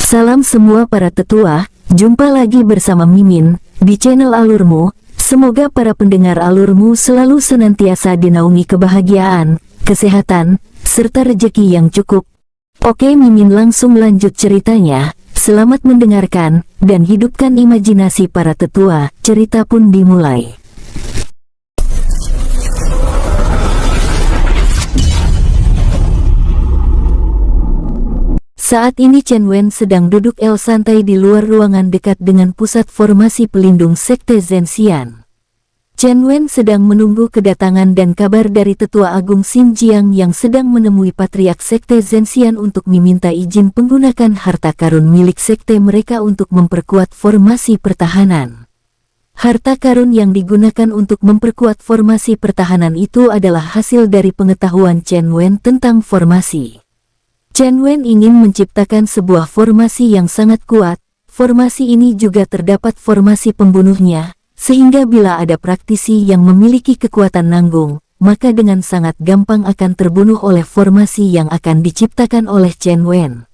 Salam semua para tetua, jumpa lagi bersama Mimin di channel Alurmu. Semoga para pendengar Alurmu selalu senantiasa dinaungi kebahagiaan, kesehatan, serta rezeki yang cukup. Oke, Mimin langsung lanjut ceritanya. Selamat mendengarkan dan hidupkan imajinasi para tetua. Cerita pun dimulai. Saat ini Chen Wen sedang duduk santai di luar ruangan dekat dengan pusat formasi pelindung sekte Zhenxian. Chen Wen sedang menunggu kedatangan dan kabar dari Tetua Agung Xin Jiang yang sedang menemui Patriark Sekte Zhenxian untuk meminta izin menggunakan harta karun milik sekte mereka untuk memperkuat formasi pertahanan. Harta karun yang digunakan untuk memperkuat formasi pertahanan itu adalah hasil dari pengetahuan Chen Wen tentang formasi. Chen Wen ingin menciptakan sebuah formasi yang sangat kuat. Formasi ini juga terdapat formasi pembunuhnya, sehingga bila ada praktisi yang memiliki kekuatan nanggung, maka dengan sangat gampang akan terbunuh oleh formasi yang akan diciptakan oleh Chen Wen.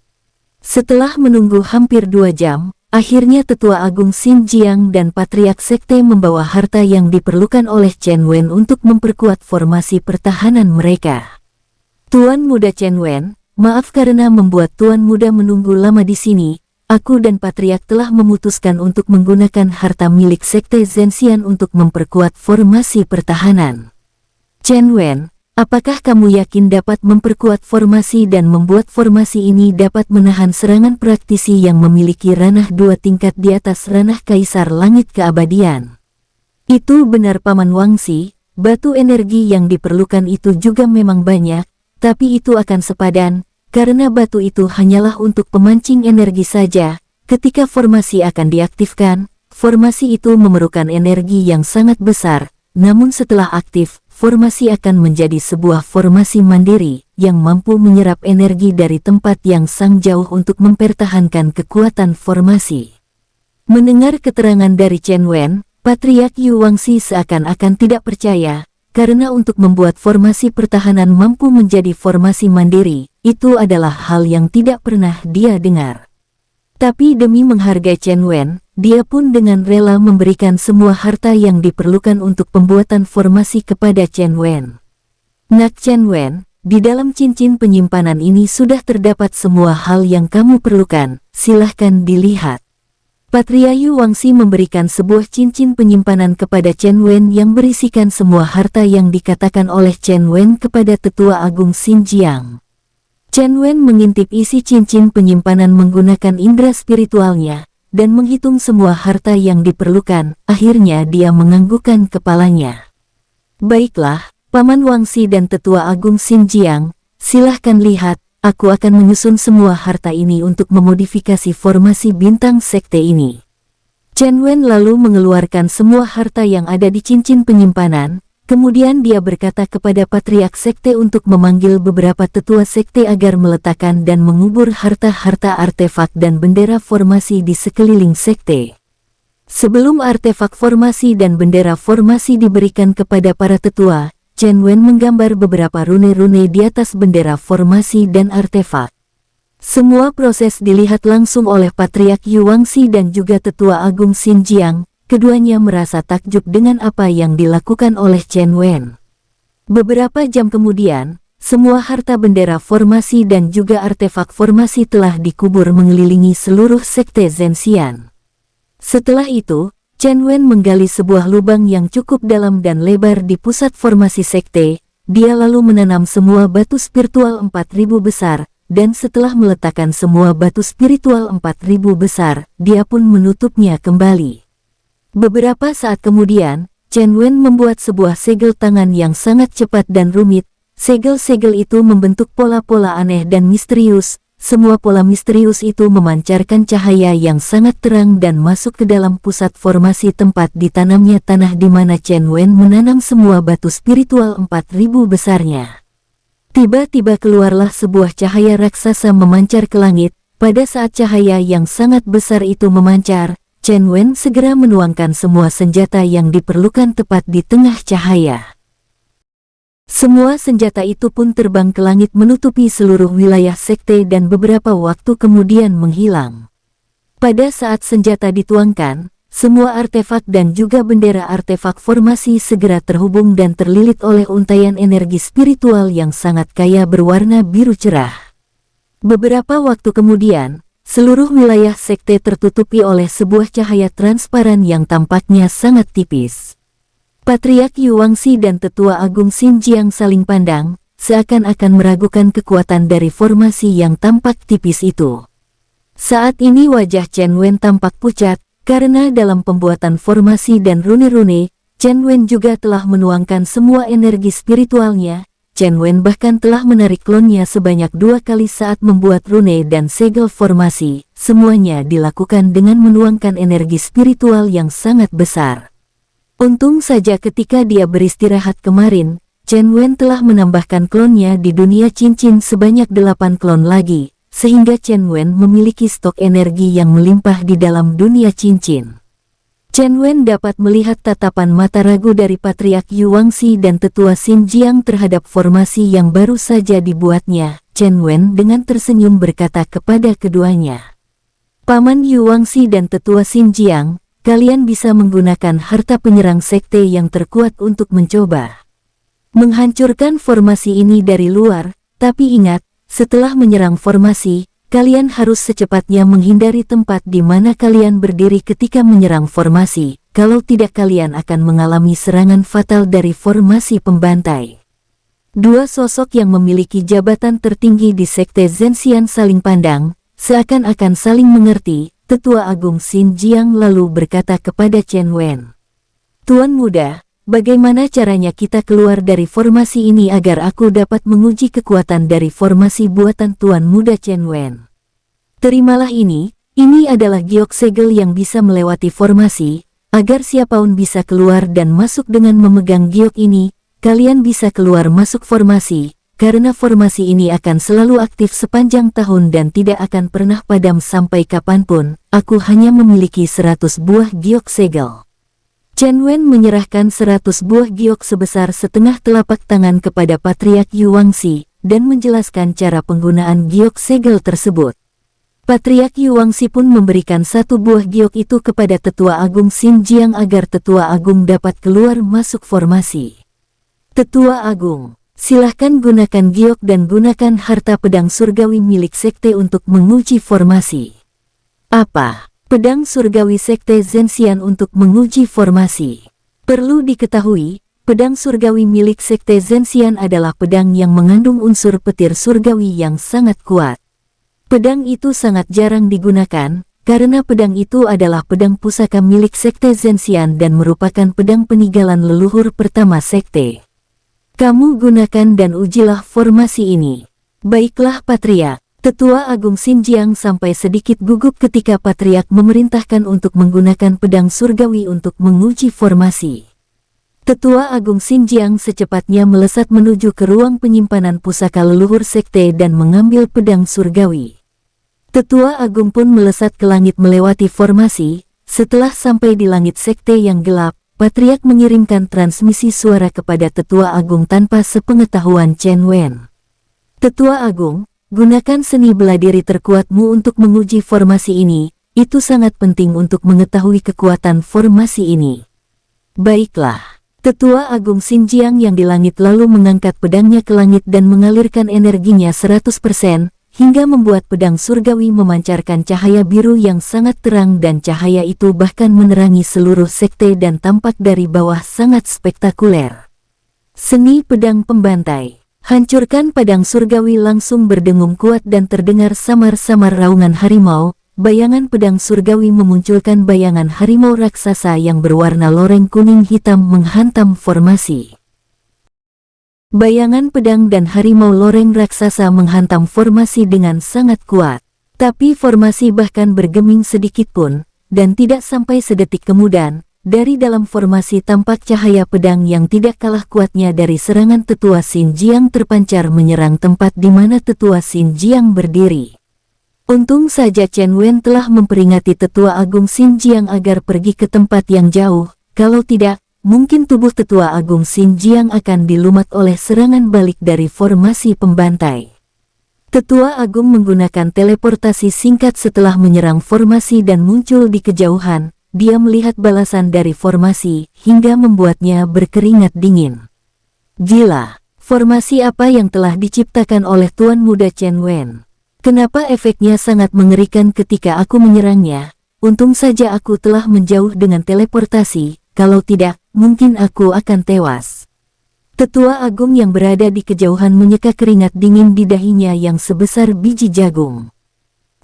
Setelah menunggu hampir 2 jam, akhirnya Tetua Agung Xin Jiang dan Patriark Sekte membawa harta yang diperlukan oleh Chen Wen untuk memperkuat formasi pertahanan mereka. Tuan Muda Chen Wen, maaf karena membuat Tuan Muda menunggu lama di sini. Aku dan Patriark telah memutuskan untuk menggunakan harta milik Sekte Zhenxian untuk memperkuat formasi pertahanan. Chen Wen, apakah kamu yakin dapat memperkuat formasi dan membuat formasi ini dapat menahan serangan praktisi yang memiliki ranah 2 tingkat di atas ranah Kaisar Langit Keabadian? Itu benar Paman Wangsi, batu energi yang diperlukan itu juga memang banyak, tapi itu akan sepadan. Karena batu itu hanyalah untuk pemancing energi saja, ketika formasi akan diaktifkan, formasi itu memerlukan energi yang sangat besar, namun setelah aktif, formasi akan menjadi sebuah formasi mandiri, yang mampu menyerap energi dari tempat yang sangat jauh untuk mempertahankan kekuatan formasi. Mendengar keterangan dari Chen Wen, Patriark Yu Wangxi seakan-akan tidak percaya, karena untuk membuat formasi pertahanan mampu menjadi formasi mandiri, itu adalah hal yang tidak pernah dia dengar. Tapi demi menghargai Chen Wen, dia pun dengan rela memberikan semua harta yang diperlukan untuk pembuatan formasi kepada Chen Wen. Nak Chen Wen, di dalam cincin penyimpanan ini sudah terdapat semua hal yang kamu perlukan, silahkan dilihat. Patriark Yu Wangxi memberikan sebuah cincin penyimpanan kepada Chen Wen yang berisikan semua harta yang dikatakan oleh Chen Wen kepada Tetua Agung Xin Jiang. Chen Wen mengintip isi cincin penyimpanan menggunakan indera spiritualnya, dan menghitung semua harta yang diperlukan. Akhirnya dia menganggukkan kepalanya. Baiklah, Paman Wangxi dan Tetua Agung Xin Jiang, silahkan lihat. Aku akan menyusun semua harta ini untuk memodifikasi formasi bintang sekte ini. Chen Wen lalu mengeluarkan semua harta yang ada di cincin penyimpanan, kemudian dia berkata kepada Patriark Sekte untuk memanggil beberapa tetua sekte agar meletakkan dan mengubur harta-harta artefak dan bendera formasi di sekeliling sekte. Sebelum artefak formasi dan bendera formasi diberikan kepada para tetua, Chen Wen menggambar beberapa rune-rune di atas bendera formasi dan artefak. Semua proses dilihat langsung oleh Patriark Yu Wangxi dan juga Tetua Agung Xin Jiang. Keduanya merasa takjub dengan apa yang dilakukan oleh Chen Wen. Beberapa jam kemudian, semua harta bendera formasi dan juga artefak formasi telah dikubur mengelilingi seluruh sekte Zhenxian. Setelah itu, Chen Wen menggali sebuah lubang yang cukup dalam dan lebar di pusat formasi sekte. Dia lalu menanam semua batu spiritual 4000 besar, dan setelah meletakkan semua batu spiritual 4000 besar, dia pun menutupnya kembali. Beberapa saat kemudian, Chen Wen membuat sebuah segel tangan yang sangat cepat dan rumit. Segel-segel itu membentuk pola-pola aneh dan misterius. Semua pola misterius itu memancarkan cahaya yang sangat terang dan masuk ke dalam pusat formasi tempat ditanamnya tanah di mana Chen Wen menanam semua batu spiritual 4000 besarnya. Tiba-tiba keluarlah sebuah cahaya raksasa memancar ke langit. Pada saat cahaya yang sangat besar itu memancar, Chen Wen segera menuangkan semua senjata yang diperlukan tepat di tengah cahaya. Semua senjata itu pun terbang ke langit menutupi seluruh wilayah sekte dan beberapa waktu kemudian menghilang. Pada saat senjata dituangkan, semua artefak dan juga bendera artefak formasi segera terhubung dan terlilit oleh untaian energi spiritual yang sangat kaya berwarna biru cerah. Beberapa waktu kemudian, seluruh wilayah sekte tertutupi oleh sebuah cahaya transparan yang tampaknya sangat tipis. Patriark Yuangxi dan Tetua Agung Xinjiang saling pandang, seakan-akan meragukan kekuatan dari formasi yang tampak tipis itu. Saat ini wajah Chen Wen tampak pucat, karena dalam pembuatan formasi dan rune-rune, Chen Wen juga telah menuangkan semua energi spiritualnya. Chen Wen bahkan telah menarik klonnya sebanyak 2 kali saat membuat rune dan segel formasi. Semuanya dilakukan dengan menuangkan energi spiritual yang sangat besar. Untung saja ketika dia beristirahat kemarin, Chen Wen telah menambahkan klonnya di dunia cincin sebanyak 8 klon lagi, sehingga Chen Wen memiliki stok energi yang melimpah di dalam dunia cincin. Chen Wen dapat melihat tatapan mata ragu dari Patriark Yuangxi dan Tetua Xinjiang terhadap formasi yang baru saja dibuatnya. Chen Wen dengan tersenyum berkata kepada keduanya, "Paman Yuangxi dan Tetua Xinjiang, kalian bisa menggunakan harta penyerang sekte yang terkuat untuk mencoba menghancurkan formasi ini dari luar, tapi ingat, setelah menyerang formasi, kalian harus secepatnya menghindari tempat di mana kalian berdiri ketika menyerang formasi, kalau tidak kalian akan mengalami serangan fatal dari formasi pembantai." Dua sosok yang memiliki jabatan tertinggi di sekte Zhenxian saling pandang, seakan-akan saling mengerti. Tetua Agung Xinjiang lalu berkata kepada Chen Wen, "Tuan muda, bagaimana caranya kita keluar dari formasi ini agar aku dapat menguji kekuatan dari formasi buatan Tuan muda Chen Wen? Terimalah ini adalah giok segel yang bisa melewati formasi, agar siapapun bisa keluar dan masuk dengan memegang giok ini, kalian bisa keluar masuk formasi. Karena formasi ini akan selalu aktif sepanjang tahun dan tidak akan pernah padam sampai kapanpun, aku hanya memiliki 100 buah giok segel." Chen Wen menyerahkan 100 buah giok sebesar setengah telapak tangan kepada Patriark Yuangxi, dan menjelaskan cara penggunaan giok segel tersebut. Patriark Yuangxi pun memberikan 1 buah giok itu kepada Tetua Agung Xinjiang agar Tetua Agung dapat keluar masuk formasi. "Tetua Agung, silahkan gunakan giok dan gunakan harta pedang surgawi milik sekte untuk menguji formasi." "Apa? Pedang surgawi sekte Zhenxian untuk menguji formasi?" Perlu diketahui, pedang surgawi milik sekte Zhenxian adalah pedang yang mengandung unsur petir surgawi yang sangat kuat. Pedang itu sangat jarang digunakan, karena pedang itu adalah pedang pusaka milik sekte Zhenxian dan merupakan pedang peninggalan leluhur pertama sekte. "Kamu gunakan dan ujilah formasi ini." "Baiklah Patriark." Tetua Agung Xinjiang sampai sedikit gugup ketika Patriark memerintahkan untuk menggunakan pedang surgawi untuk menguji formasi. Tetua Agung Xinjiang secepatnya melesat menuju ke ruang penyimpanan pusaka leluhur sekte dan mengambil pedang surgawi. Tetua Agung pun melesat ke langit melewati formasi. Setelah sampai di langit sekte yang gelap, Patriark mengirimkan transmisi suara kepada Tetua Agung tanpa sepengetahuan Chen Wen. "Tetua Agung, gunakan seni bela diri terkuatmu untuk menguji formasi ini, itu sangat penting untuk mengetahui kekuatan formasi ini." "Baiklah." Tetua Agung Xinjiang yang di langit lalu mengangkat pedangnya ke langit dan mengalirkan energinya 100%, hingga membuat pedang surgawi memancarkan cahaya biru yang sangat terang dan cahaya itu bahkan menerangi seluruh sekte dan tampak dari bawah sangat spektakuler. Seni pedang pembantai. Hancurkan pedang surgawi langsung berdengung kuat dan terdengar samar-samar raungan harimau. Bayangan pedang surgawi memunculkan bayangan harimau raksasa yang berwarna loreng kuning hitam menghantam formasi. Bayangan pedang dan harimau loreng raksasa menghantam formasi dengan sangat kuat. Tapi formasi bahkan bergeming sedikit pun, dan tidak sampai sedetik kemudian, dari dalam formasi tampak cahaya pedang yang tidak kalah kuatnya dari serangan Tetua Xinjiang terpancar menyerang tempat di mana Tetua Xinjiang berdiri. Untung saja Chen Wen telah memperingati Tetua Agung Xinjiang agar pergi ke tempat yang jauh, kalau tidak, mungkin tubuh Tetua Agung Xinjiang akan dilumat oleh serangan balik dari formasi pembantai. Tetua Agung menggunakan teleportasi singkat setelah menyerang formasi dan muncul di kejauhan. Dia melihat balasan dari formasi hingga membuatnya berkeringat dingin. Gila, formasi apa yang telah diciptakan oleh Tuan Muda Chen Wen? Kenapa efeknya sangat mengerikan ketika aku menyerangnya? Untung saja aku telah menjauh dengan teleportasi, kalau tidak, mungkin aku akan tewas. Tetua Agung yang berada di kejauhan menyeka keringat dingin di dahinya yang sebesar biji jagung.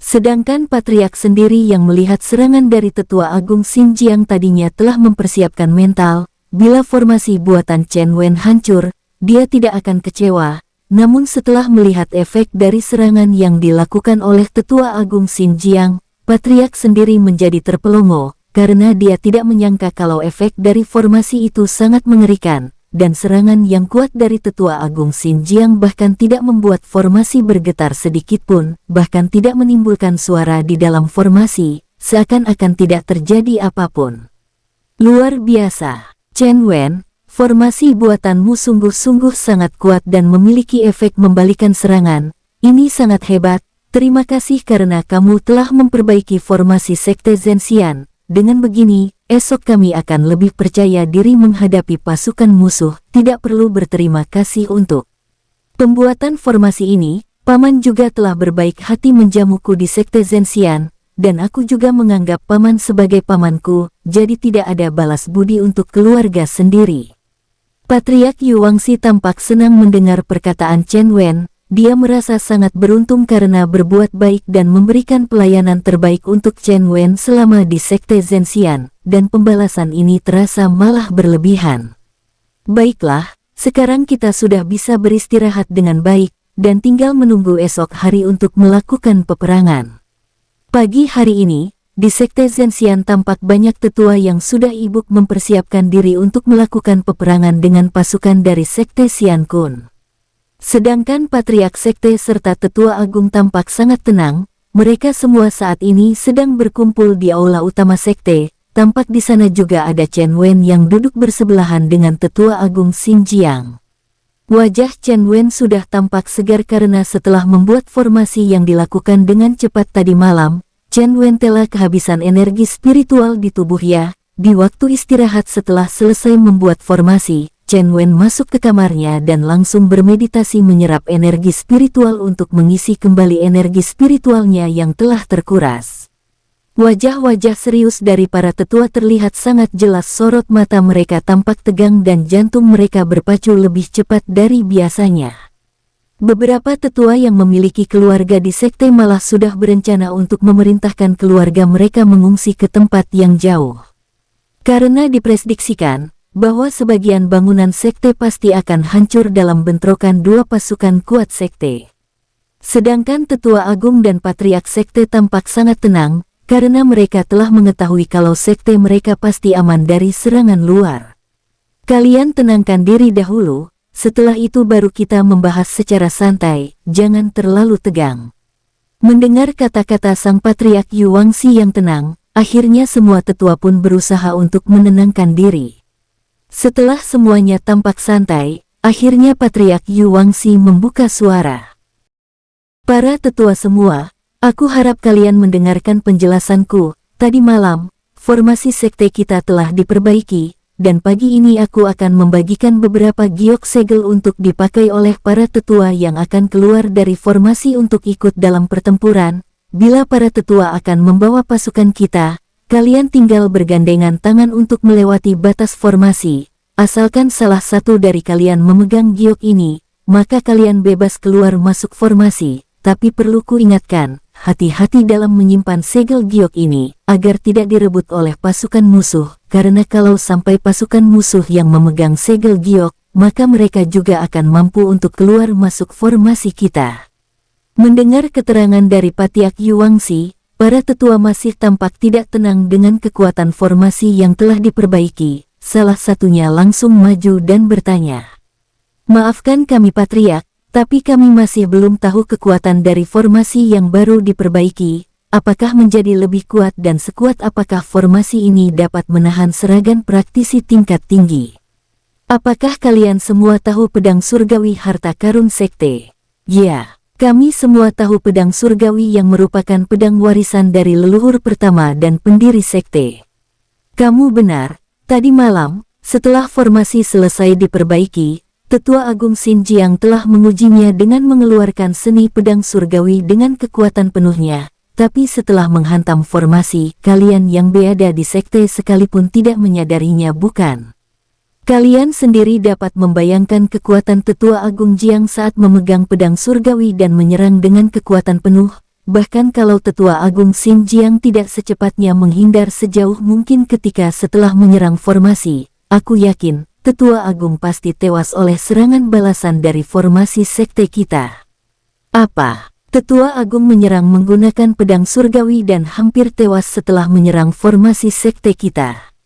Sedangkan Patriark sendiri yang melihat serangan dari Tetua Agung Xinjiang tadinya telah mempersiapkan mental, bila formasi buatan Chen Wen hancur, dia tidak akan kecewa. Namun setelah melihat efek dari serangan yang dilakukan oleh Tetua Agung Xinjiang, Patriark sendiri menjadi terpelongo, karena dia tidak menyangka kalau efek dari formasi itu sangat mengerikan. Dan serangan yang kuat dari Tetua Agung Xinjiang bahkan tidak membuat formasi bergetar sedikitpun, bahkan tidak menimbulkan suara di dalam formasi, seakan-akan tidak terjadi apapun. Luar biasa, Chen Wen, formasi buatanmu sungguh-sungguh sangat kuat dan memiliki efek membalikan serangan. Ini sangat hebat, terima kasih karena kamu telah memperbaiki formasi Sekte Zhenxian. Dengan begini, esok kami akan lebih percaya diri menghadapi pasukan musuh, tidak perlu berterima kasih untuk pembuatan formasi ini. Paman juga telah berbaik hati menjamuku di Sekte Zhenxian, dan aku juga menganggap paman sebagai pamanku, jadi tidak ada balas budi untuk keluarga sendiri. Patriark Yuangxi tampak senang mendengar perkataan Chen Wen. Dia merasa sangat beruntung karena berbuat baik dan memberikan pelayanan terbaik untuk Chen Wen selama di Sekte Zhenxian, dan pembalasan ini terasa malah berlebihan. Baiklah, sekarang kita sudah bisa beristirahat dengan baik, dan tinggal menunggu esok hari untuk melakukan peperangan. Pagi hari ini, di Sekte Zhenxian tampak banyak tetua yang sudah ibuk mempersiapkan diri untuk melakukan peperangan dengan pasukan dari Sekte Xian Kun. Sedangkan Patriark Sekte serta Tetua Agung tampak sangat tenang, mereka semua saat ini sedang berkumpul di aula utama Sekte. Tampak di sana juga ada Chen Wen yang duduk bersebelahan dengan Tetua Agung Xinjiang. Wajah Chen Wen sudah tampak segar karena setelah membuat formasi yang dilakukan dengan cepat tadi malam, Chen Wen telah kehabisan energi spiritual di tubuhnya. Di waktu istirahat setelah selesai membuat formasi, Chen Wen masuk ke kamarnya dan langsung bermeditasi menyerap energi spiritual untuk mengisi kembali energi spiritualnya yang telah terkuras. Wajah-wajah serius dari para tetua terlihat sangat jelas, sorot mata mereka tampak tegang dan jantung mereka berpacu lebih cepat dari biasanya. Beberapa tetua yang memiliki keluarga di sekte malah sudah berencana untuk memerintahkan keluarga mereka mengungsi ke tempat yang jauh. Karena diprediksikan bahwa sebagian bangunan sekte pasti akan hancur dalam bentrokan dua pasukan kuat sekte. Sedangkan Tetua Agung dan Patriark Sekte tampak sangat tenang, karena mereka telah mengetahui kalau sekte mereka pasti aman dari serangan luar. Kalian tenangkan diri dahulu, setelah itu baru kita membahas secara santai, jangan terlalu tegang. Mendengar kata-kata sang Patriark Yuangxi yang tenang, akhirnya semua tetua pun berusaha untuk menenangkan diri. Setelah semuanya tampak santai, akhirnya Patriark Yuangxi membuka suara. Para tetua semua, aku harap kalian mendengarkan penjelasanku. Tadi malam, formasi sekte kita telah diperbaiki, dan pagi ini aku akan membagikan beberapa giok segel untuk dipakai oleh para tetua yang akan keluar dari formasi untuk ikut dalam pertempuran. Bila para tetua akan membawa pasukan kita, kalian tinggal bergandengan tangan untuk melewati batas formasi. Asalkan salah satu dari kalian memegang giok ini, maka kalian bebas keluar masuk formasi. Tapi perlu kuingatkan, hati-hati dalam menyimpan segel giok ini, agar tidak direbut oleh pasukan musuh. Karena kalau sampai pasukan musuh yang memegang segel giok, maka mereka juga akan mampu untuk keluar masuk formasi kita. Mendengar keterangan dari Patriark Yuangxi, para tetua masih tampak tidak tenang dengan kekuatan formasi yang telah diperbaiki. Salah satunya langsung maju dan bertanya, "Maafkan kami Patriark, tapi kami masih belum tahu kekuatan dari formasi yang baru diperbaiki. apakah menjadi lebih kuat dan sekuat? Apakah formasi ini dapat menahan serangan praktisi tingkat tinggi? Apakah kalian semua tahu pedang surgawi harta karun sekte? Ya, kami semua tahu pedang surgawi yang merupakan pedang warisan dari leluhur pertama dan pendiri sekte. Kamu benar, tadi malam, setelah formasi selesai diperbaiki, Tetua Agung Xinjiang telah mengujinya dengan mengeluarkan seni pedang surgawi dengan kekuatan penuhnya. Tapi setelah menghantam formasi, kalian yang berada di sekte sekalipun tidak menyadarinya, bukan? Kalian sendiri dapat membayangkan kekuatan Tetua Agung Jiang saat memegang pedang surgawi dan menyerang dengan kekuatan penuh. Bahkan kalau Tetua Agung Xinjiang tidak secepatnya menghindar sejauh mungkin ketika setelah menyerang formasi, aku yakin Tetua Agung pasti tewas oleh serangan balasan dari formasi sekte kita. Apa? Tetua Agung menyerang menggunakan pedang surgawi dan hampir tewas setelah menyerang formasi sekte kita.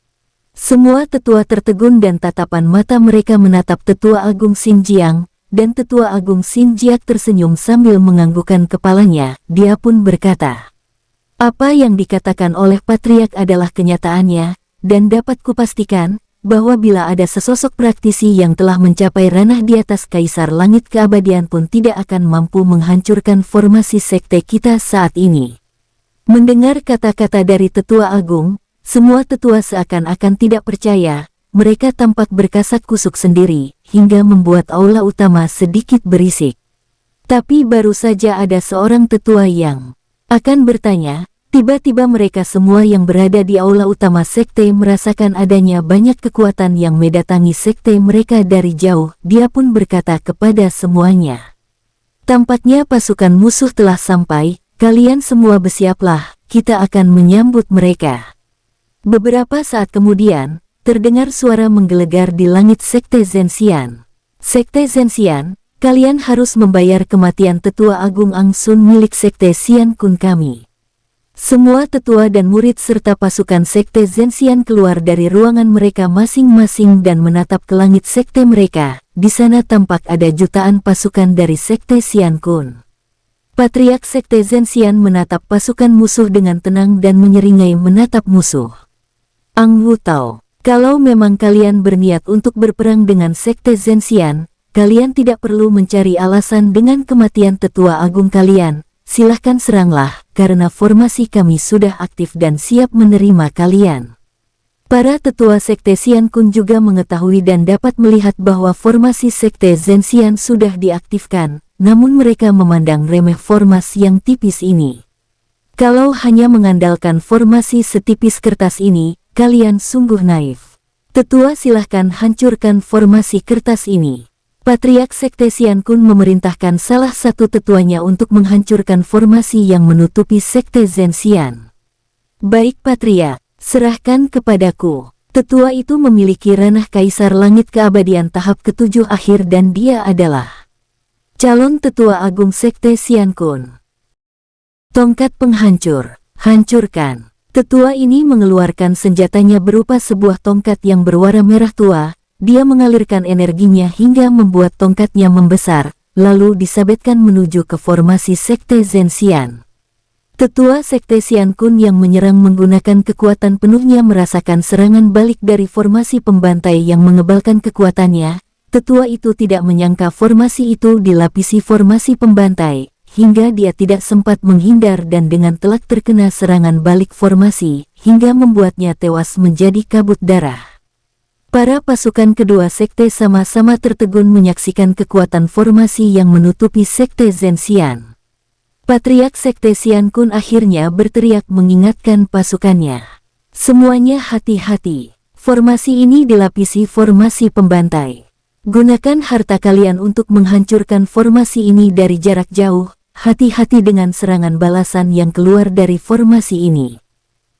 Semua tetua tertegun dan tatapan mata mereka menatap Tetua Agung Xinjiang, dan Tetua Agung Xinjiang tersenyum sambil menganggukkan kepalanya. Dia pun berkata, apa yang dikatakan oleh Patriark adalah kenyataannya, dan dapat kupastikan bahwa bila ada sesosok praktisi yang telah mencapai ranah di atas Kaisar Langit Keabadian pun tidak akan mampu menghancurkan formasi sekte kita saat ini. Mendengar kata-kata dari Tetua Agung, semua tetua seakan-akan tidak percaya. Mereka tampak berkasak kusuk sendiri, hingga membuat aula utama sedikit berisik. Tapi baru saja ada seorang tetua yang akan bertanya, tiba-tiba mereka semua yang berada di aula utama sekte merasakan adanya banyak kekuatan yang mendatangi sekte mereka dari jauh. Dia pun berkata kepada semuanya, tampaknya pasukan musuh telah sampai, kalian semua bersiaplah, kita akan menyambut mereka. Beberapa saat kemudian, terdengar suara menggelegar di langit sekte Zhenxian. Sekte Zhenxian, kalian harus membayar kematian Tetua Agung Angsun milik sekte Xian Kun kami. Semua tetua dan murid serta pasukan sekte Zhenxian keluar dari ruangan mereka masing-masing dan menatap ke langit sekte mereka. Di sana tampak ada jutaan pasukan dari sekte Xian Kun. Patriark sekte Zhenxian menatap pasukan musuh dengan tenang dan menyeringai menatap musuh. Ang Wu Tao, kalau memang kalian berniat untuk berperang dengan sekte Zhenxian, kalian tidak perlu mencari alasan dengan kematian tetua agung kalian. Silahkan seranglah, karena formasi kami sudah aktif dan siap menerima kalian. Para tetua sekte Xian Kun juga mengetahui dan dapat melihat bahwa formasi sekte Zhenxian sudah diaktifkan, namun mereka memandang remeh formasi yang tipis ini. Kalau hanya mengandalkan formasi setipis kertas ini, kalian sungguh naif. Tetua, silahkan hancurkan formasi kertas ini. Patriark sekte Xian Kun memerintahkan salah satu tetuanya untuk menghancurkan formasi yang menutupi sekte Zhenxian. Baik Patriark, serahkan kepadaku. Tetua itu memiliki ranah Kaisar Langit Keabadian tahap ke-7 akhir dan dia adalah calon Tetua Agung sekte Xian Kun. Tongkat penghancur, hancurkan. Tetua ini mengeluarkan senjatanya berupa sebuah tongkat yang berwarna merah tua. Dia mengalirkan energinya hingga membuat tongkatnya membesar, lalu disabetkan menuju ke formasi sekte Zhenxian. Tetua sekte Xian Kun yang menyerang menggunakan kekuatan penuhnya merasakan serangan balik dari formasi pembantai yang mengebalkan kekuatannya. Tetua itu tidak menyangka formasi itu dilapisi formasi pembantai, hingga dia tidak sempat menghindar dan dengan telak terkena serangan balik formasi, hingga membuatnya tewas menjadi kabut darah. Para pasukan kedua sekte sama-sama tertegun menyaksikan kekuatan formasi yang menutupi sekte Zhenxian. Patriark sekte Xian Kun akhirnya berteriak mengingatkan pasukannya. Semuanya hati-hati, formasi ini dilapisi formasi pembantai. Gunakan harta kalian untuk menghancurkan formasi ini dari jarak jauh, hati-hati dengan serangan balasan yang keluar dari formasi ini.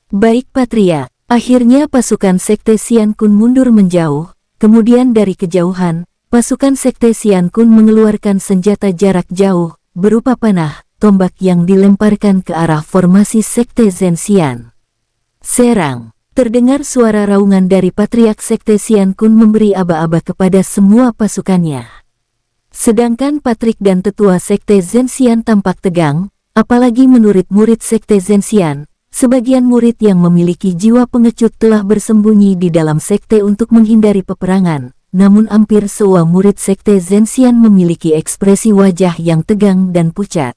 Baik Patriark. Akhirnya pasukan sekte Xian Kun mundur menjauh, kemudian dari kejauhan, pasukan sekte Xian Kun mengeluarkan senjata jarak jauh, berupa panah, tombak yang dilemparkan ke arah formasi sekte Zhenxian. Serang! Terdengar suara raungan dari Patriark sekte Xian Kun memberi aba-aba kepada semua pasukannya. Sedangkan Patrik dan tetua sekte Zhenxian tampak tegang, apalagi menurut murid Sekte Zhenxian. Sebagian murid yang memiliki jiwa pengecut telah bersembunyi di dalam sekte untuk menghindari peperangan, namun hampir semua murid Sekte Zhenxian memiliki ekspresi wajah yang tegang dan pucat.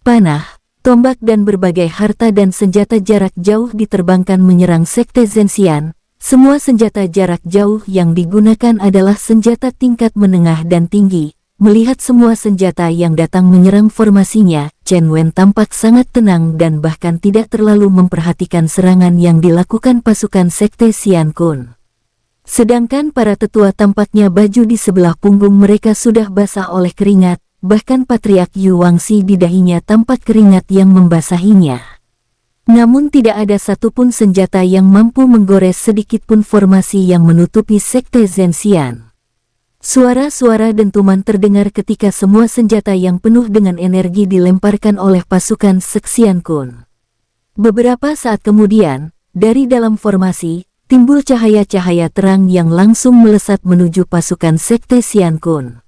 Panah, tombak dan berbagai harta dan senjata jarak jauh diterbangkan menyerang Sekte Zhenxian. Semua senjata jarak jauh yang digunakan adalah senjata tingkat menengah dan tinggi. Melihat semua senjata yang datang menyerang formasinya, Chen Wen tampak sangat tenang dan bahkan tidak terlalu memperhatikan serangan yang dilakukan pasukan Sekte Xian Kun. Sedangkan para tetua tampaknya baju di sebelah punggung mereka sudah basah oleh keringat, bahkan Patriark Yu Wangxi di dahinya tampak keringat yang membasahinya. Namun tidak ada satupun senjata yang mampu menggores sedikitpun formasi yang menutupi Sekte Zhenxian. Suara-suara dentuman terdengar ketika semua senjata yang penuh dengan energi dilemparkan oleh pasukan Xian Kun. Beberapa saat kemudian, dari dalam formasi, timbul cahaya-cahaya terang yang langsung melesat menuju pasukan Sekte Xian Kun.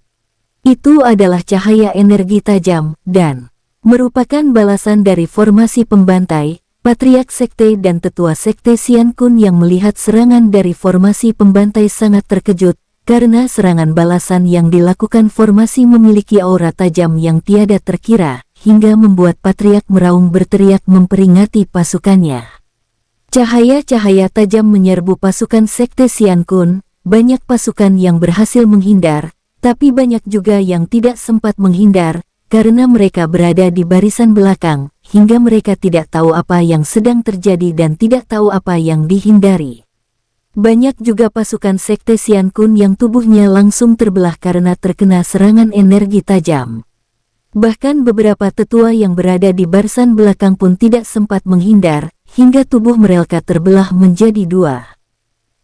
Itu adalah cahaya energi tajam, dan merupakan balasan dari formasi pembantai. Patriark Sekte dan tetua Sekte Xian Kun yang melihat serangan dari formasi pembantai sangat terkejut, karena serangan balasan yang dilakukan formasi memiliki aura tajam yang tiada terkira, hingga membuat Patriark meraung berteriak memperingati pasukannya. Cahaya-cahaya tajam menyerbu pasukan Sekte Xian Kun, banyak pasukan yang berhasil menghindar, tapi banyak juga yang tidak sempat menghindar, karena mereka berada di barisan belakang, hingga mereka tidak tahu apa yang sedang terjadi dan tidak tahu apa yang dihindari. Banyak juga pasukan Sekte Xian Kun yang tubuhnya langsung terbelah karena terkena serangan energi tajam. Bahkan beberapa tetua yang berada di barisan belakang pun tidak sempat menghindar, hingga tubuh mereka terbelah menjadi dua.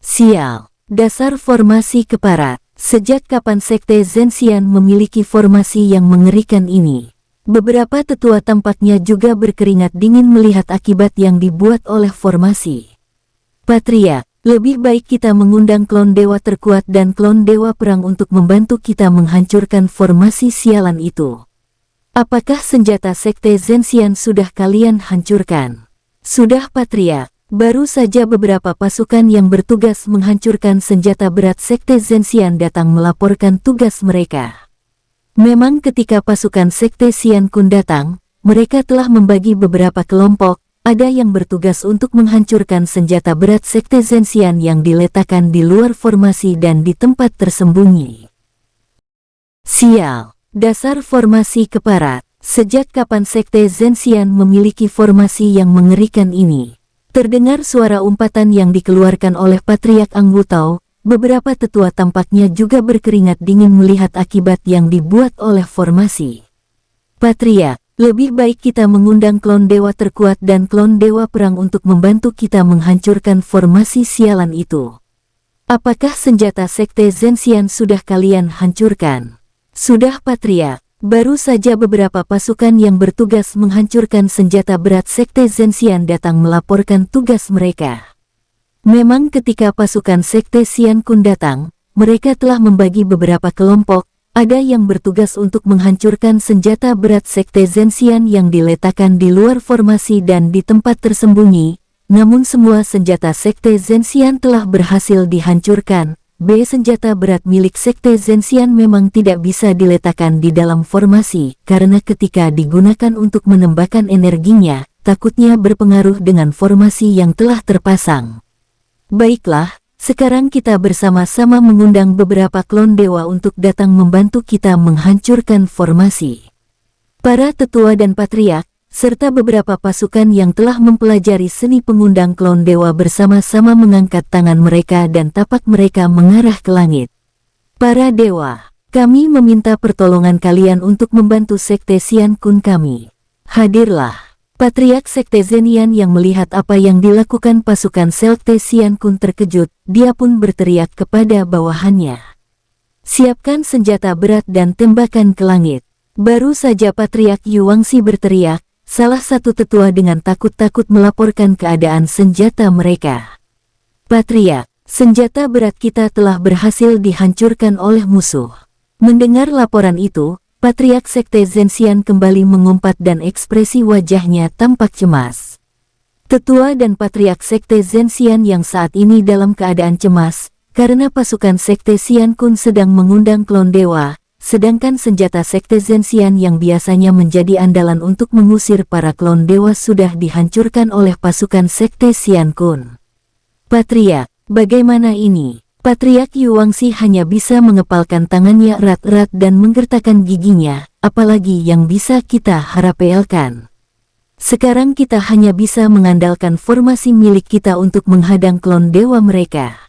Sial, dasar formasi keparat. Sejak kapan Sekte Zhenxian memiliki formasi yang mengerikan ini? Beberapa tetua tampaknya juga berkeringat dingin melihat akibat yang dibuat oleh formasi. Patriark, lebih baik kita mengundang klon dewa terkuat dan klon dewa perang untuk membantu kita menghancurkan formasi sialan itu. Apakah senjata Sekte Zhenxian sudah kalian hancurkan? Sudah Patriark, baru saja beberapa pasukan yang bertugas menghancurkan senjata berat Sekte Zhenxian datang melaporkan tugas mereka. Memang ketika pasukan Sekte Xian Kun datang, mereka telah membagi beberapa kelompok. Ada yang bertugas untuk menghancurkan senjata berat Sekte Zhenxian yang diletakkan di luar formasi dan di tempat tersembunyi. Sial, dasar formasi keparat. Sejak kapan Sekte Zhenxian memiliki formasi yang mengerikan ini? Terdengar suara umpatan yang dikeluarkan oleh Patriark Ang Wutao. Beberapa tetua tampaknya juga berkeringat dingin melihat akibat yang dibuat oleh formasi. Patriark, lebih baik kita mengundang klon dewa terkuat dan klon dewa perang untuk membantu kita menghancurkan formasi sialan itu. Apakah senjata Sekte Zhenxian sudah kalian hancurkan? Sudah Patriark, baru saja beberapa pasukan yang bertugas menghancurkan senjata berat Sekte Zhenxian datang melaporkan tugas mereka. Memang ketika pasukan Sekte Xian Kun datang, mereka telah membagi beberapa kelompok. Ada yang bertugas untuk menghancurkan senjata berat Sekte Zhenxian yang diletakkan di luar formasi dan di tempat tersembunyi, namun semua senjata Sekte Zhenxian telah berhasil dihancurkan. Senjata berat milik Sekte Zhenxian memang tidak bisa diletakkan di dalam formasi, karena ketika digunakan untuk menembakkan energinya, takutnya berpengaruh dengan formasi yang telah terpasang. Baiklah. Sekarang kita bersama-sama mengundang beberapa klon dewa untuk datang membantu kita menghancurkan formasi. Para tetua dan patriark, serta beberapa pasukan yang telah mempelajari seni pengundang klon dewa bersama-sama mengangkat tangan mereka dan tapak mereka mengarah ke langit. Para dewa, kami meminta pertolongan kalian untuk membantu Sekte Xian Kun kami. Hadirlah. Patriark Sekte Zhenxian yang melihat apa yang dilakukan pasukan Sekte Xian Kun terkejut, dia pun berteriak kepada bawahannya. Siapkan senjata berat dan tembakan ke langit. Baru saja Patriark Yu Wangxi berteriak, salah satu tetua dengan takut-takut melaporkan keadaan senjata mereka. Patriark, senjata berat kita telah berhasil dihancurkan oleh musuh. Mendengar laporan itu, Patriark Sekte Zhenxian kembali mengumpat dan ekspresi wajahnya tampak cemas. Tetua dan Patriark Sekte Zhenxian yang saat ini dalam keadaan cemas, karena pasukan Sekte Xian Kun sedang mengundang klon dewa, sedangkan senjata Sekte Zhenxian yang biasanya menjadi andalan untuk mengusir para klon dewa sudah dihancurkan oleh pasukan Sekte Xian Kun. Patriark, bagaimana ini? Patriark Yuangxi hanya bisa mengepalkan tangannya erat-erat dan menggertakkan giginya, apalagi yang bisa kita harapkan. Sekarang kita hanya bisa mengandalkan formasi milik kita untuk menghadang klon dewa mereka.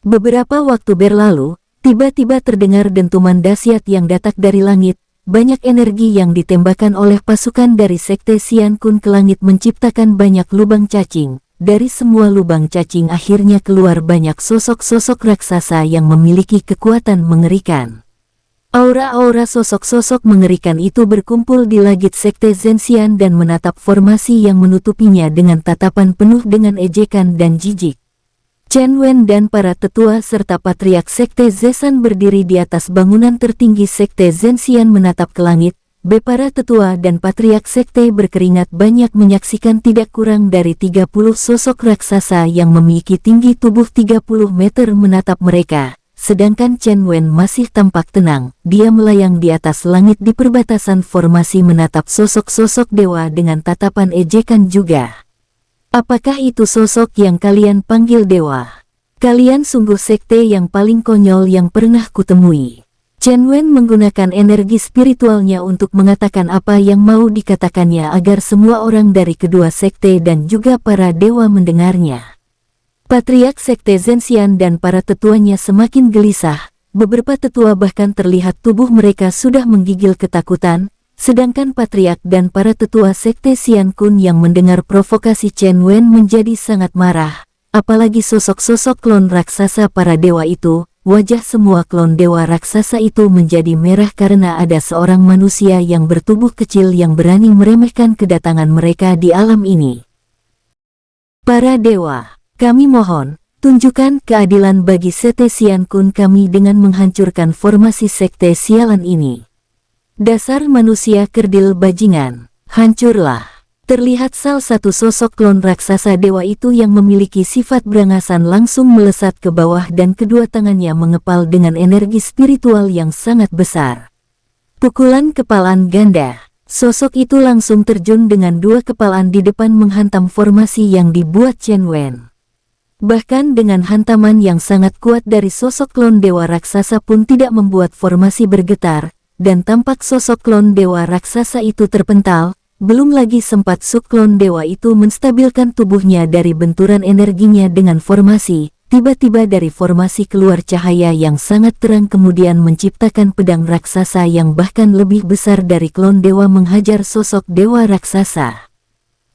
Beberapa waktu berlalu, tiba-tiba terdengar dentuman dahsyat yang datang dari langit. Banyak energi yang ditembakkan oleh pasukan dari Sekte Xian Kun ke langit menciptakan banyak lubang cacing. Dari semua lubang cacing akhirnya keluar banyak sosok-sosok raksasa yang memiliki kekuatan mengerikan. Aura-aura sosok-sosok mengerikan itu berkumpul di langit Sekte Zhenxian dan menatap formasi yang menutupinya dengan tatapan penuh dengan ejekan dan jijik. Chen Wen dan para tetua serta Patriark Sekte Zhenxian berdiri di atas bangunan tertinggi Sekte Zhenxian menatap ke langit. Para tetua dan Patriark Sekte berkeringat banyak menyaksikan tidak kurang dari 30 sosok raksasa yang memiliki tinggi tubuh 30 meter menatap mereka. Sedangkan Chen Wen masih tampak tenang, dia melayang di atas langit di perbatasan formasi menatap sosok-sosok dewa dengan tatapan ejekan juga. Apakah itu sosok yang kalian panggil dewa? Kalian sungguh sekte yang paling konyol yang pernah kutemui. Chen Wen menggunakan energi spiritualnya untuk mengatakan apa yang mau dikatakannya agar semua orang dari kedua sekte dan juga para dewa mendengarnya. Patriark Sekte Zhenxian dan para tetuanya semakin gelisah, beberapa tetua bahkan terlihat tubuh mereka sudah menggigil ketakutan, sedangkan Patriark dan para tetua Sekte Xian Kun yang mendengar provokasi Chen Wen menjadi sangat marah, apalagi sosok-sosok klon raksasa para dewa itu. Wajah semua klon dewa raksasa itu menjadi merah karena ada seorang manusia yang bertubuh kecil yang berani meremehkan kedatangan mereka di alam ini. Para dewa, kami mohon, tunjukkan keadilan bagi Sekte Xian Kun kami dengan menghancurkan formasi sekte sialan ini. Dasar manusia kerdil bajingan, hancurlah. Terlihat salah satu sosok klon raksasa dewa itu yang memiliki sifat berangasan langsung melesat ke bawah dan kedua tangannya mengepal dengan energi spiritual yang sangat besar. Pukulan kepalan ganda, sosok itu langsung terjun dengan dua kepalan di depan menghantam formasi yang dibuat Chen Wen. Bahkan dengan hantaman yang sangat kuat dari sosok klon dewa raksasa pun tidak membuat formasi bergetar, dan tampak sosok klon dewa raksasa itu terpental. Belum lagi sempat klon dewa itu menstabilkan tubuhnya dari benturan energinya dengan formasi, tiba-tiba dari formasi keluar cahaya yang sangat terang kemudian menciptakan pedang raksasa yang bahkan lebih besar dari klon dewa menghajar sosok dewa raksasa.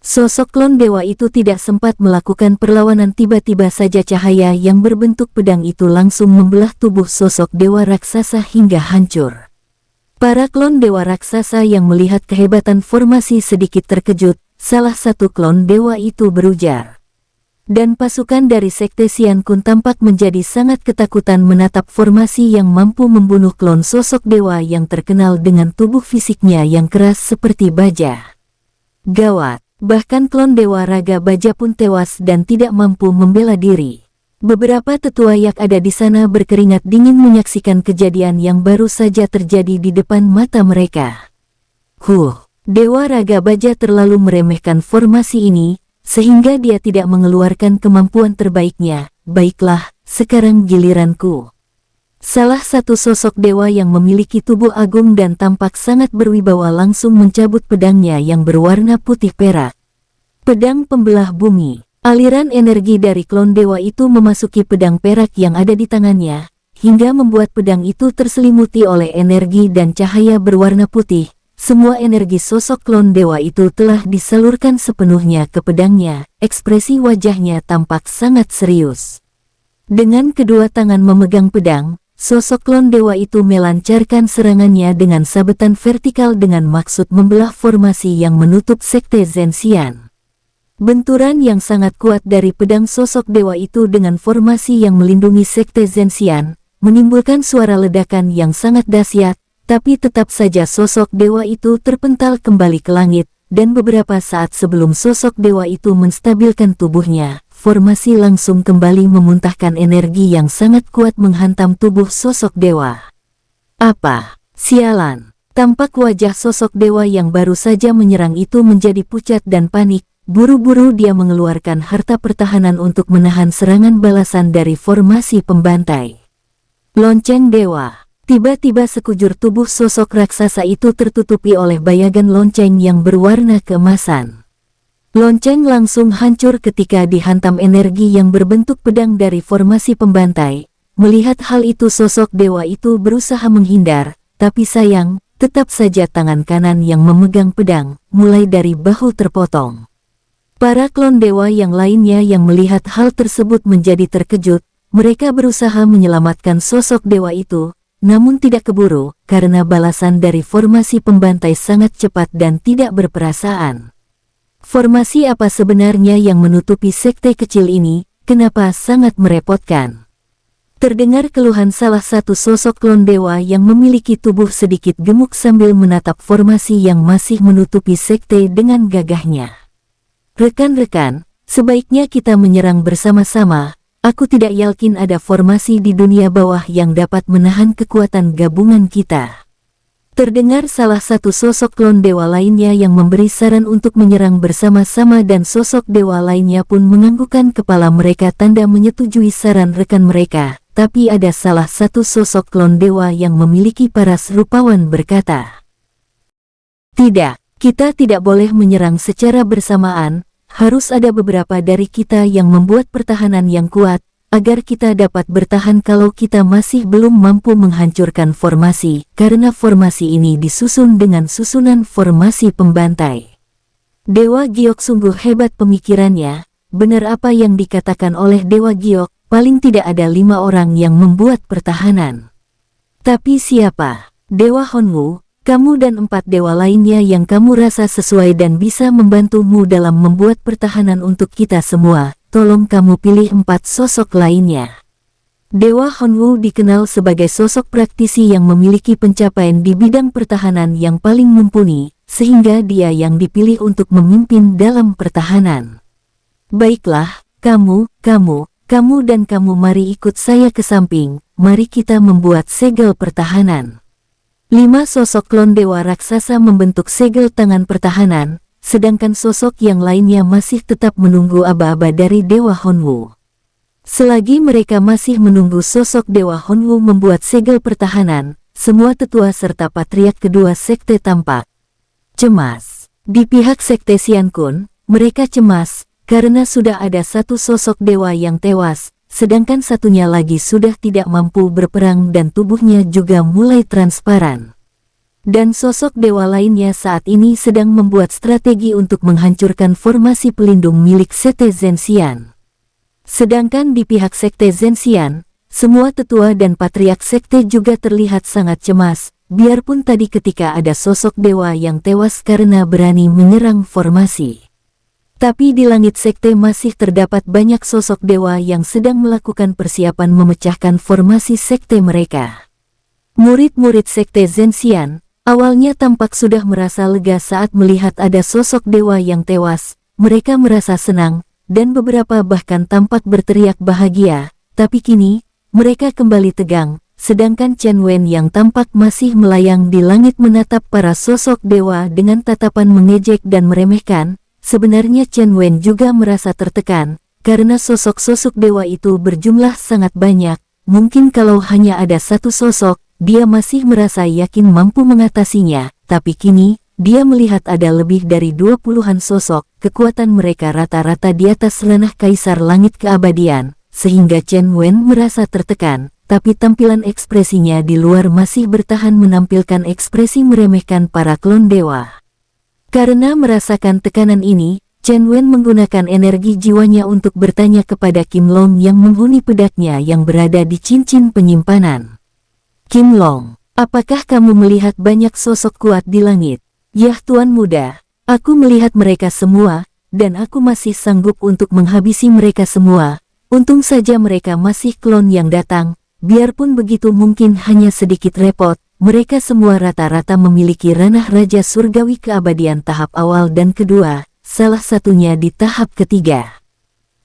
Sosok klon dewa itu tidak sempat melakukan perlawanan, tiba-tiba saja cahaya yang berbentuk pedang itu langsung membelah tubuh sosok dewa raksasa hingga hancur. Para klon dewa raksasa yang melihat kehebatan formasi sedikit terkejut, salah satu klon dewa itu berujar. Dan pasukan dari Sekte Xian Kun tampak menjadi sangat ketakutan menatap formasi yang mampu membunuh klon sosok dewa yang terkenal dengan tubuh fisiknya yang keras seperti baja. Gawat, bahkan klon dewa raga baja pun tewas dan tidak mampu membela diri. Beberapa tetua yang ada di sana berkeringat dingin menyaksikan kejadian yang baru saja terjadi di depan mata mereka. Dewa Raga Baja terlalu meremehkan formasi ini, sehingga dia tidak mengeluarkan kemampuan terbaiknya. Baiklah, sekarang giliranku. Salah satu sosok dewa yang memiliki tubuh agung dan tampak sangat berwibawa langsung mencabut pedangnya yang berwarna putih perak. Pedang pembelah bumi. Aliran energi dari klon dewa itu memasuki pedang perak yang ada di tangannya, hingga membuat pedang itu terselimuti oleh energi dan cahaya berwarna putih. Semua energi sosok klon dewa itu telah disalurkan sepenuhnya ke pedangnya, ekspresi wajahnya tampak sangat serius. Dengan kedua tangan memegang pedang, sosok klon dewa itu melancarkan serangannya dengan sabetan vertikal dengan maksud membelah formasi yang menutup Sekte Zhenxian. Benturan yang sangat kuat dari pedang sosok dewa itu dengan formasi yang melindungi Sekte Zhenxian, menimbulkan suara ledakan yang sangat dahsyat. tapi tetap saja sosok dewa itu terpental kembali ke langit, dan beberapa saat sebelum sosok dewa itu menstabilkan tubuhnya, formasi langsung kembali memuntahkan energi yang sangat kuat menghantam tubuh sosok dewa. Apa? Sialan! Tampak wajah sosok dewa yang baru saja menyerang itu menjadi pucat dan panik. Buru-buru dia mengeluarkan harta pertahanan untuk menahan serangan balasan dari formasi pembantai. Lonceng dewa. Tiba-tiba sekujur tubuh sosok raksasa itu tertutupi oleh bayangan lonceng yang berwarna keemasan. Lonceng langsung hancur ketika dihantam energi yang berbentuk pedang dari formasi pembantai. Melihat hal itu sosok dewa itu berusaha menghindar, tapi sayang, tetap saja tangan kanan yang memegang pedang, mulai dari bahu terpotong. Para klon dewa yang lainnya yang melihat hal tersebut menjadi terkejut, mereka berusaha menyelamatkan sosok dewa itu, namun tidak keburu, karena balasan dari formasi pembantai sangat cepat dan tidak berperasaan. Formasi apa sebenarnya yang menutupi sekte kecil ini, kenapa sangat merepotkan? Terdengar keluhan salah satu sosok klon dewa yang memiliki tubuh sedikit gemuk sambil menatap formasi yang masih menutupi sekte dengan gagahnya. Rekan-rekan, sebaiknya kita menyerang bersama-sama. Aku tidak yakin ada formasi di dunia bawah yang dapat menahan kekuatan gabungan kita. Terdengar salah satu sosok klon dewa lainnya yang memberi saran untuk menyerang bersama-sama dan sosok dewa lainnya pun menganggukkan kepala mereka tanda menyetujui saran rekan mereka. Tapi ada salah satu sosok klon dewa yang memiliki paras rupawan berkata, "Tidak, kita tidak boleh menyerang secara bersamaan. Harus ada beberapa dari kita yang membuat pertahanan yang kuat, agar kita dapat bertahan kalau kita masih belum mampu menghancurkan formasi, karena formasi ini disusun dengan susunan formasi pembantai." Dewa Giok sungguh hebat pemikirannya. Benar apa yang dikatakan oleh Dewa Giok, paling tidak ada 5 orang yang membuat pertahanan. Tapi siapa? Dewa Honwu, kamu dan 4 dewa lainnya yang kamu rasa sesuai dan bisa membantumu dalam membuat pertahanan untuk kita semua, tolong kamu pilih 4 sosok lainnya. Dewa Honwu dikenal sebagai sosok praktisi yang memiliki pencapaian di bidang pertahanan yang paling mumpuni, sehingga dia yang dipilih untuk memimpin dalam pertahanan. Baiklah, kamu dan kamu mari ikut saya ke samping, mari kita membuat segel pertahanan. 5 sosok klon dewa raksasa membentuk segel tangan pertahanan, sedangkan sosok yang lainnya masih tetap menunggu aba-aba dari Dewa Honwu. Selagi mereka masih menunggu sosok Dewa Honwu membuat segel pertahanan, semua tetua serta patriark kedua sekte tampak cemas. Di pihak sekte Xiankun, mereka cemas, karena sudah ada satu sosok dewa yang tewas, sedangkan satunya lagi sudah tidak mampu berperang dan tubuhnya juga mulai transparan. Dan sosok dewa lainnya saat ini sedang membuat strategi untuk menghancurkan formasi pelindung milik sekte Zhenxian. Sedangkan di pihak sekte Zhenxian, semua tetua dan patriark sekte juga terlihat sangat cemas, biarpun tadi ketika ada sosok dewa yang tewas karena berani menyerang formasi. Tapi di langit sekte masih terdapat banyak sosok dewa yang sedang melakukan persiapan memecahkan formasi sekte mereka. Murid-murid sekte Zhenxian, awalnya tampak sudah merasa lega saat melihat ada sosok dewa yang tewas. Mereka merasa senang, dan beberapa bahkan tampak berteriak bahagia. Tapi kini, mereka kembali tegang, sedangkan Chen Wen yang tampak masih melayang di langit menatap para sosok dewa dengan tatapan mengejek dan meremehkan. Sebenarnya Chen Wen juga merasa tertekan, karena sosok-sosok dewa itu berjumlah sangat banyak. Mungkin kalau hanya ada satu sosok, dia masih merasa yakin mampu mengatasinya. Tapi kini, dia melihat ada lebih dari 20-an sosok, kekuatan mereka rata-rata di atas ranah kaisar langit keabadian, sehingga Chen Wen merasa tertekan. Tapi tampilan ekspresinya di luar masih bertahan menampilkan ekspresi meremehkan para klon dewa. Karena merasakan tekanan ini, Chen Wen menggunakan energi jiwanya untuk bertanya kepada Kim Long yang menghuni pedaknya yang berada di cincin penyimpanan. Kim Long, apakah kamu melihat banyak sosok kuat di langit? Yah Tuan Muda, aku melihat mereka semua, dan aku masih sanggup untuk menghabisi mereka semua. Untung saja mereka masih klon yang datang, biarpun begitu mungkin hanya sedikit repot, mereka semua rata-rata memiliki ranah Raja Surgawi keabadian tahap awal dan kedua, salah satunya di tahap ketiga.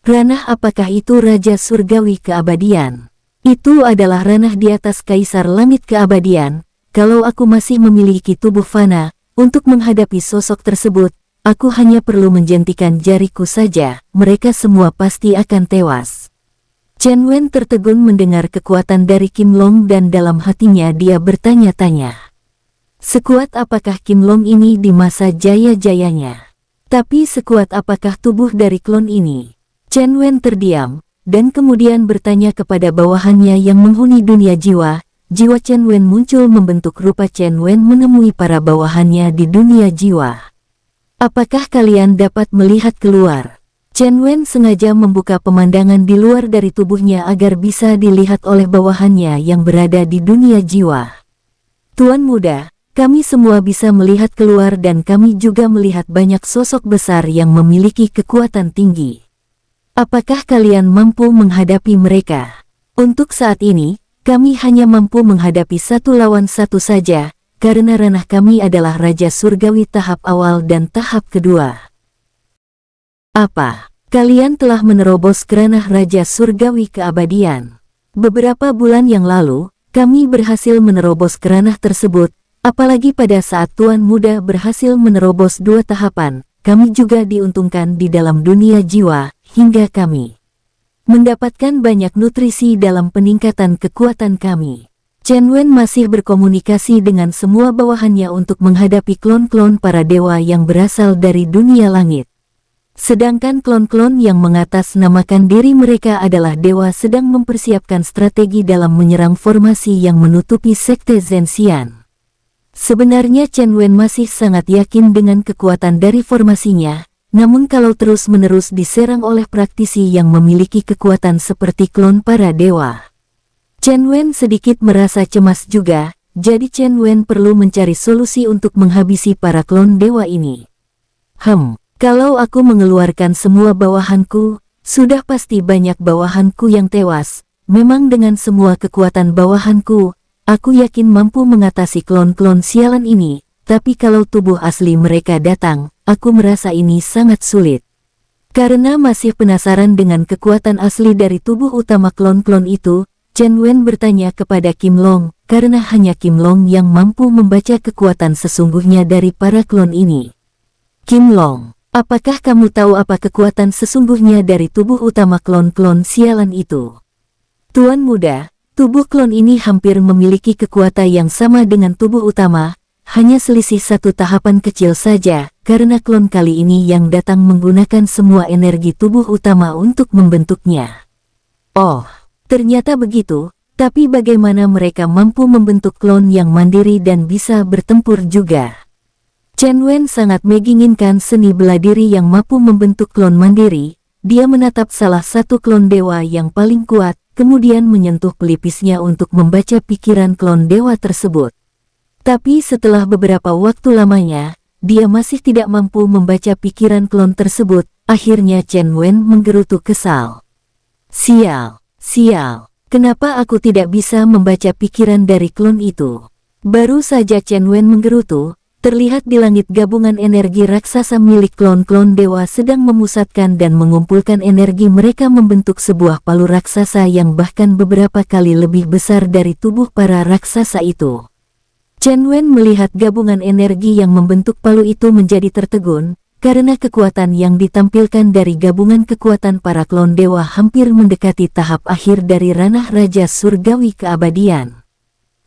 Ranah apakah itu Raja Surgawi keabadian? Itu adalah ranah di atas Kaisar Langit keabadian. Kalau aku masih memiliki tubuh fana, untuk menghadapi sosok tersebut, aku hanya perlu menjentikan jariku saja, mereka semua pasti akan tewas. Chen Wen tertegun mendengar kekuatan dari Kim Long dan dalam hatinya dia bertanya-tanya. Sekuat apakah Kim Long ini di masa jaya-jayanya? Tapi sekuat apakah tubuh dari klon ini? Chen Wen terdiam, dan kemudian bertanya kepada bawahannya yang menghuni dunia jiwa. Jiwa Chen Wen muncul membentuk rupa Chen Wen menemui para bawahannya di dunia jiwa. Apakah kalian dapat melihat keluar? Chen Wen sengaja membuka pemandangan di luar dari tubuhnya agar bisa dilihat oleh bawahannya yang berada di dunia jiwa. Tuan muda, kami semua bisa melihat keluar dan kami juga melihat banyak sosok besar yang memiliki kekuatan tinggi. Apakah kalian mampu menghadapi mereka? Untuk saat ini, kami hanya mampu menghadapi 1 lawan 1 saja, karena ranah kami adalah Raja Surgawi tahap awal dan tahap kedua. Apa? Kalian telah menerobos ke ranah Raja Surgawi keabadian? Beberapa bulan yang lalu, kami berhasil menerobos ke ranah tersebut, apalagi pada saat Tuan Muda berhasil menerobos 2 tahapan, kami juga diuntungkan di dalam dunia jiwa, hingga kami mendapatkan banyak nutrisi dalam peningkatan kekuatan kami. Chen Wen masih berkomunikasi dengan semua bawahannya untuk menghadapi klon-klon para dewa yang berasal dari dunia langit. Sedangkan klon-klon yang mengatasnamakan diri mereka adalah dewa sedang mempersiapkan strategi dalam menyerang formasi yang menutupi sekte Zhenxian. Sebenarnya Chen Wen masih sangat yakin dengan kekuatan dari formasinya. Namun kalau terus-menerus diserang oleh praktisi yang memiliki kekuatan seperti klon para dewa, Chen Wen sedikit merasa cemas juga, jadi Chen Wen perlu mencari solusi untuk menghabisi para klon dewa ini. Kalau aku mengeluarkan semua bawahanku, sudah pasti banyak bawahanku yang tewas. Memang dengan semua kekuatan bawahanku, aku yakin mampu mengatasi klon-klon sialan ini. Tapi kalau tubuh asli mereka datang, aku merasa ini sangat sulit. Karena masih penasaran dengan kekuatan asli dari tubuh utama klon-klon itu, Chen Wen bertanya kepada Kim Long, karena hanya Kim Long yang mampu membaca kekuatan sesungguhnya dari para klon ini. Kim Long, apakah kamu tahu apa kekuatan sesungguhnya dari tubuh utama klon-klon sialan itu? Tuan muda, tubuh klon ini hampir memiliki kekuatan yang sama dengan tubuh utama, hanya selisih 1 tahapan kecil saja, karena klon kali ini yang datang menggunakan semua energi tubuh utama untuk membentuknya. Oh, ternyata begitu, tapi bagaimana mereka mampu membentuk klon yang mandiri dan bisa bertempur juga? Chen Wen sangat menginginkan seni bela diri yang mampu membentuk klon mandiri. Dia menatap salah satu klon dewa yang paling kuat, kemudian menyentuh pelipisnya untuk membaca pikiran klon dewa tersebut. Tapi setelah beberapa waktu lamanya, dia masih tidak mampu membaca pikiran klon tersebut. Akhirnya Chen Wen menggerutu kesal. Sial, kenapa aku tidak bisa membaca pikiran dari klon itu? Baru saja Chen Wen menggerutu, terlihat di langit gabungan energi raksasa milik klon-klon dewa sedang memusatkan dan mengumpulkan energi mereka membentuk sebuah palu raksasa yang bahkan beberapa kali lebih besar dari tubuh para raksasa itu. Chen Wen melihat gabungan energi yang membentuk palu itu menjadi tertegun, karena kekuatan yang ditampilkan dari gabungan kekuatan para klon dewa hampir mendekati tahap akhir dari ranah Raja Surgawi keabadian.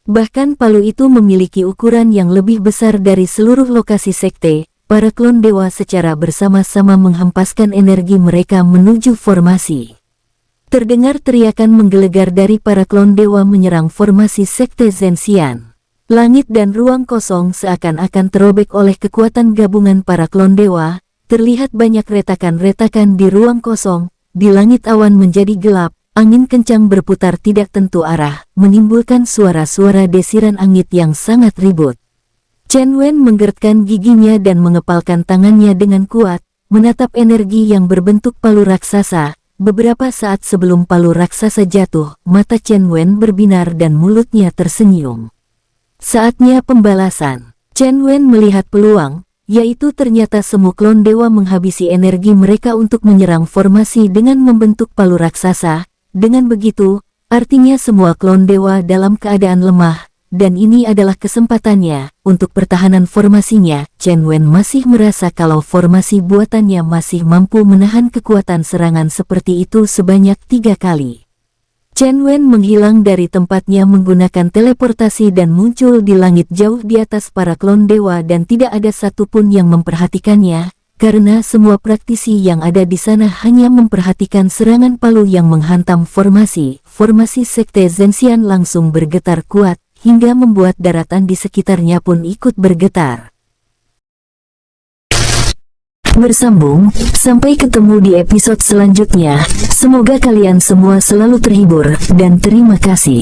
Bahkan palu itu memiliki ukuran yang lebih besar dari seluruh lokasi sekte. Para klon dewa secara bersama-sama menghempaskan energi mereka menuju formasi. Terdengar teriakan menggelegar dari para klon dewa menyerang formasi sekte Zhenxian. Langit dan ruang kosong seakan-akan terobek oleh kekuatan gabungan para klon dewa, terlihat banyak retakan-retakan di ruang kosong, di langit awan menjadi gelap, angin kencang berputar tidak tentu arah, menimbulkan suara-suara desiran angin yang sangat ribut. Chen Wen menggerutkan giginya dan mengepalkan tangannya dengan kuat, menatap energi yang berbentuk palu raksasa. Beberapa saat sebelum palu raksasa jatuh, mata Chen Wen berbinar dan mulutnya tersenyum. Saatnya pembalasan. Chen Wen melihat peluang, yaitu ternyata semua klon dewa menghabisi energi mereka untuk menyerang formasi dengan membentuk palu raksasa. Dengan begitu, artinya semua klon dewa dalam keadaan lemah, dan ini adalah kesempatannya untuk pertahanan formasinya. Chen Wen masih merasa kalau formasi buatannya masih mampu menahan kekuatan serangan seperti itu sebanyak 3 kali. Chen Wen menghilang dari tempatnya menggunakan teleportasi dan muncul di langit jauh di atas para klon dewa dan tidak ada satupun yang memperhatikannya, karena semua praktisi yang ada di sana hanya memperhatikan serangan palu yang menghantam formasi. Formasi Sekte Zhenxian langsung bergetar kuat, hingga membuat daratan di sekitarnya pun ikut bergetar. Bersambung, sampai ketemu di episode selanjutnya. Semoga kalian semua selalu terhibur, dan terima kasih.